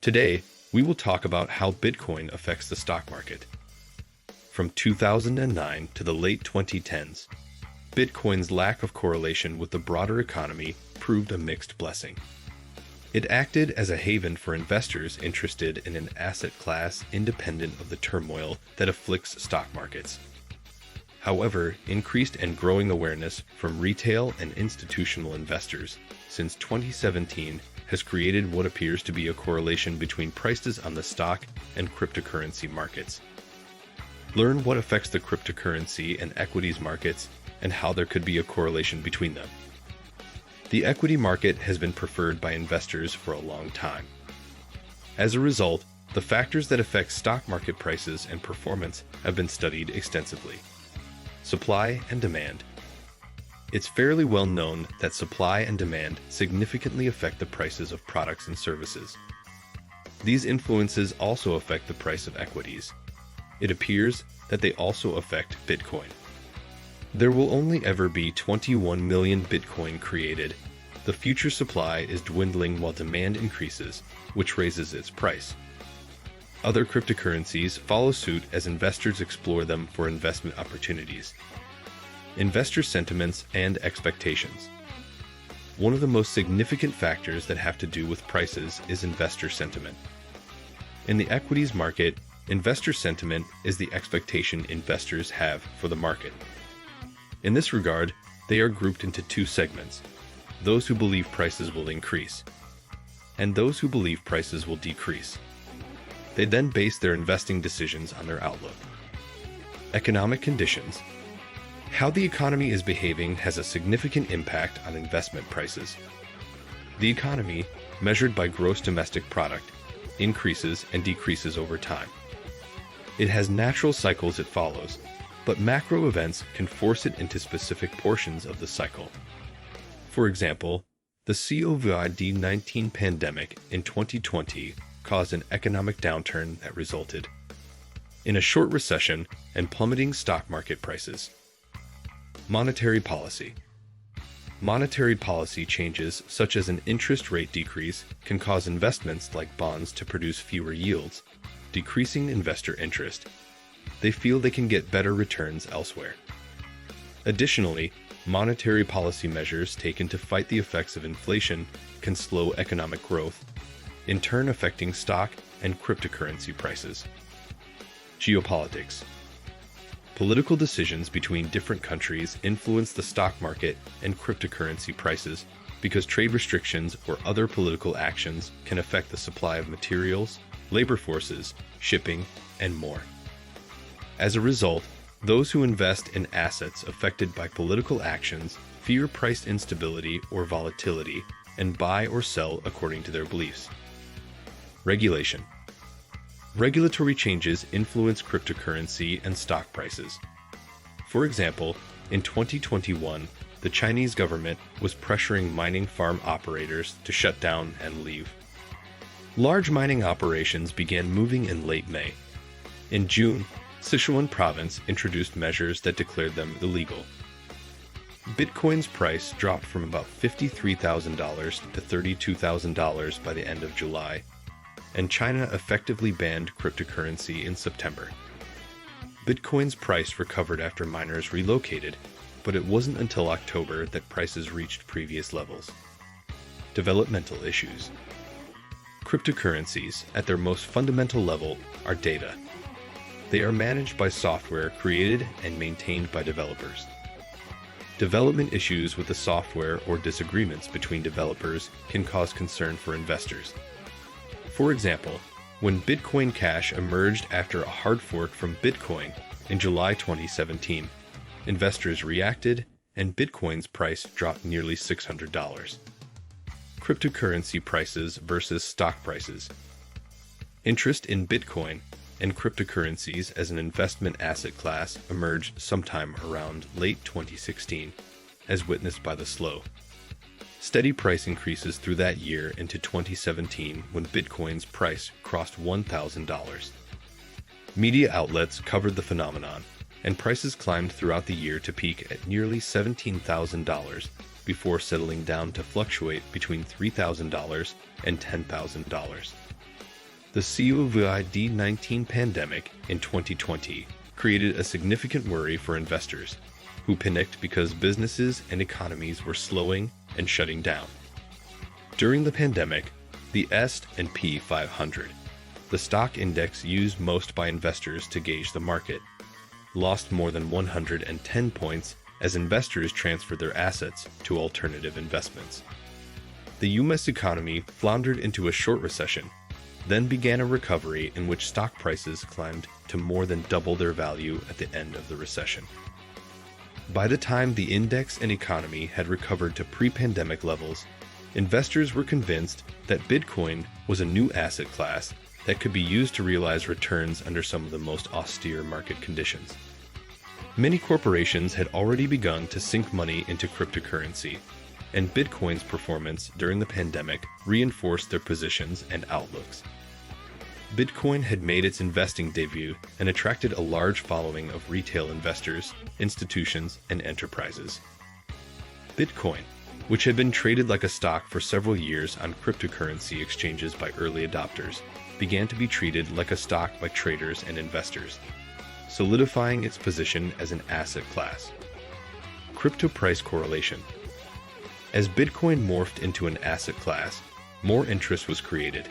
Today, we will talk about how Bitcoin affects the stock market. From 2009 to the late 2010s, Bitcoin's lack of correlation with the broader economy proved a mixed blessing. It acted as a haven for investors interested in an asset class independent of the turmoil that afflicts stock markets. However, increased and growing awareness from retail and institutional investors since 2017 has created what appears to be a correlation between prices on the stock and cryptocurrency markets. Learn what affects the cryptocurrency and equities markets and how there could be a correlation between them. The equity market has been preferred by investors for a long time. As a result, the factors that affect stock market prices and performance have been studied extensively. Supply and demand. It's fairly well known that supply and demand significantly affect the prices of products and services. These influences also affect the price of equities. It appears that they also affect Bitcoin. There will only ever be 21 million Bitcoin created. The future supply is dwindling while demand increases, which raises its price. Other cryptocurrencies follow suit as investors explore them for investment opportunities. Investor sentiments and expectations. One of the most significant factors that have to do with prices is investor sentiment. In the equities market, investor sentiment is the expectation investors have for the market. In this regard, they are grouped into two segments: those who believe prices will increase, and those who believe prices will decrease. They then base their investing decisions on their outlook. Economic conditions. How the economy is behaving has a significant impact on investment prices. The economy, measured by gross domestic product, increases and decreases over time. It has natural cycles it follows, but macro events can force it into specific portions of the cycle. For example, the COVID-19 pandemic in 2020 caused an economic downturn that resulted in a short recession and plummeting stock market prices. Monetary policy. Monetary policy changes, such as an interest rate decrease, can cause investments like bonds to produce fewer yields, decreasing investor interest. They feel they can get better returns elsewhere. Additionally, monetary policy measures taken to fight the effects of inflation can slow economic growth, in turn affecting stock and cryptocurrency prices. Geopolitics. Political decisions between different countries influence the stock market and cryptocurrency prices because trade restrictions or other political actions can affect the supply of materials, labor forces, shipping, and more. As a result, those who invest in assets affected by political actions fear price instability or volatility and buy or sell according to their beliefs. Regulation. Regulatory changes influence cryptocurrency and stock prices. For example, in 2021, the Chinese government was pressuring mining farm operators to shut down and leave. Large mining operations began moving in late May. In June, Sichuan province introduced measures that declared them illegal. Bitcoin's price dropped from about $53,000 to $32,000 by the end of July, and China effectively banned cryptocurrency in September. Bitcoin's price recovered after miners relocated, but it wasn't until October that prices reached previous levels. Developmental issues. Cryptocurrencies, at their most fundamental level, are data. They are managed by software created and maintained by developers. Development issues with the software or disagreements between developers can cause concern for investors. For example, when Bitcoin Cash emerged after a hard fork from Bitcoin in July 2017, investors reacted and Bitcoin's price dropped nearly $600. Cryptocurrency prices versus stock prices. Interest in Bitcoin and cryptocurrencies as an investment asset class emerged sometime around late 2016, as witnessed by the slow, steady price increases through that year into 2017 when Bitcoin's price crossed $1,000. Media outlets covered the phenomenon, and prices climbed throughout the year to peak at nearly $17,000 before settling down to fluctuate between $3,000 and $10,000. The COVID-19 pandemic in 2020 created a significant worry for investors, who panicked because businesses and economies were slowing and shutting down. During the pandemic, the S&P 500, the stock index used most by investors to gauge the market, lost more than 110 points as investors transferred their assets to alternative investments. The U.S. economy floundered into a short recession, then began a recovery in which stock prices climbed to more than double their value at the end of the recession. By the time the index and economy had recovered to pre-pandemic levels, investors were convinced that Bitcoin was a new asset class that could be used to realize returns under some of the most austere market conditions. Many corporations had already begun to sink money into cryptocurrency, and Bitcoin's performance during the pandemic reinforced their positions and outlooks. Bitcoin had made its investing debut and attracted a large following of retail investors, institutions, and enterprises. Bitcoin, which had been traded like a stock for several years on cryptocurrency exchanges by early adopters, began to be treated like a stock by traders and investors, solidifying its position as an asset class. Crypto price correlation. As Bitcoin morphed into an asset class, more interest was created.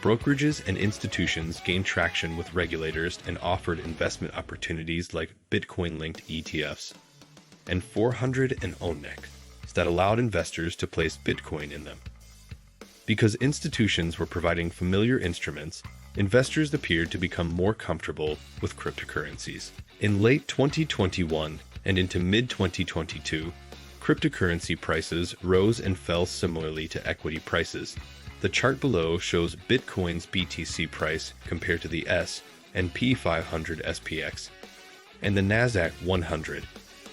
Brokerages and institutions gained traction with regulators and offered investment opportunities like Bitcoin-linked ETFs and 400 and ONEC that allowed investors to place Bitcoin in them. Because institutions were providing familiar instruments, investors appeared to become more comfortable with cryptocurrencies. In late 2021 and into mid-2022, cryptocurrency prices rose and fell similarly to equity prices. The chart below shows Bitcoin's BTC price compared to the S&P 500 SPX, and the Nasdaq 100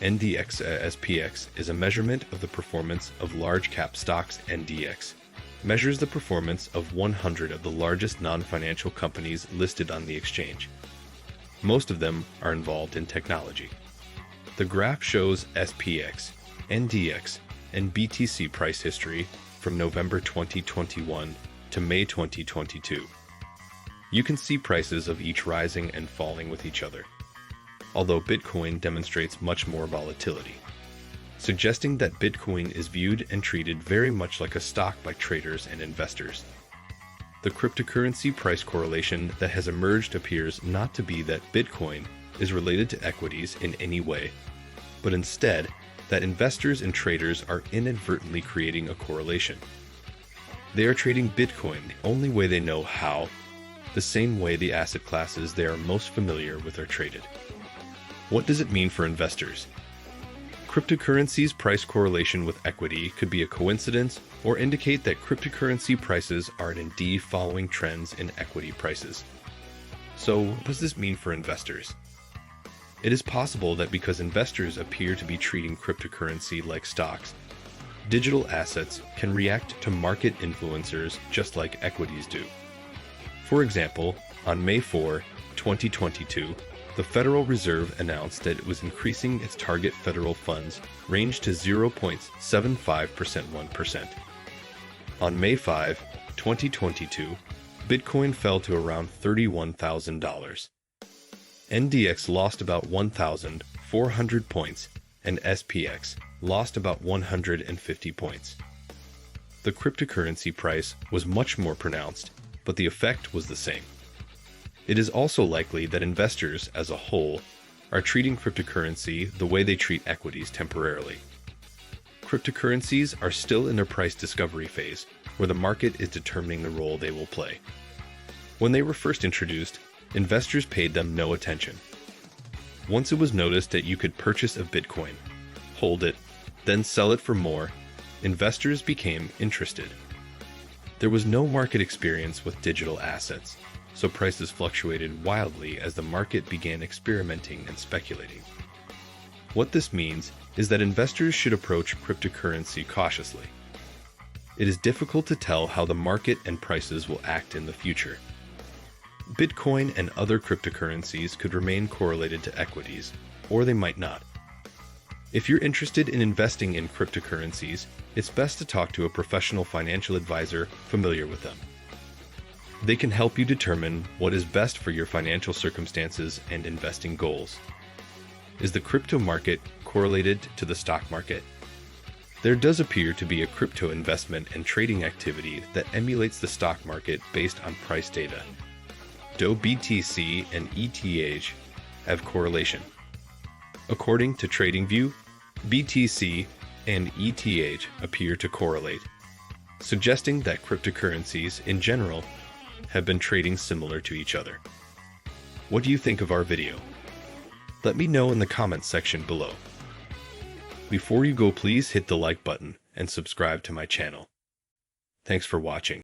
NDX SPX is a measurement of the performance of large-cap stocks. NDX measures the performance of 100 of the largest non-financial companies listed on the exchange. Most of them are involved in technology. The graph shows SPX, NDX, and BTC price history from November 2021 to May 2022. You can see prices of each rising and falling with each other, although Bitcoin demonstrates much more volatility, suggesting that Bitcoin is viewed and treated very much like a stock by traders and investors. The cryptocurrency price correlation that has emerged appears not to be that Bitcoin is related to equities in any way, but instead that investors and traders are inadvertently creating a correlation. They are trading Bitcoin the only way they know how, the same way the asset classes they are most familiar with are traded. What does it mean for investors? Cryptocurrency's price correlation with equity could be a coincidence or indicate that cryptocurrency prices are indeed following trends in equity prices. So, what does this mean for investors? It is possible that because investors appear to be treating cryptocurrency like stocks, digital assets can react to market influencers just like equities do. For example, on May 4, 2022, the Federal Reserve announced that it was increasing its target federal funds range to 0.75% 1%. On May 5, 2022, Bitcoin fell to around $31,000. NDX lost about 1,400 points, and SPX lost about 150 points. The cryptocurrency price was much more pronounced, but the effect was the same. It is also likely that investors, as a whole, are treating cryptocurrency the way they treat equities temporarily. Cryptocurrencies are still in their price discovery phase, where the market is determining the role they will play. When they were first introduced, investors paid them no attention. Once it was noticed that you could purchase a Bitcoin, hold it, then sell it for more, investors became interested. There was no market experience with digital assets, so prices fluctuated wildly as the market began experimenting and speculating. What this means is that investors should approach cryptocurrency cautiously. It is difficult to tell how the market and prices will act in the future. Bitcoin and other cryptocurrencies could remain correlated to equities, or they might not. If you're interested in investing in cryptocurrencies, it's best to talk to a professional financial advisor familiar with them. They can help you determine what is best for your financial circumstances and investing goals. Is the crypto market correlated to the stock market? There does appear to be a crypto investment and trading activity that emulates the stock market based on price data. Do BTC and ETH have correlation? According to TradingView, BTC and ETH appear to correlate, suggesting that cryptocurrencies in general have been trading similar to each other. What do you think of our video? Let me know in the comments section below. Before you go, please hit the like button and subscribe to my channel. Thanks for watching.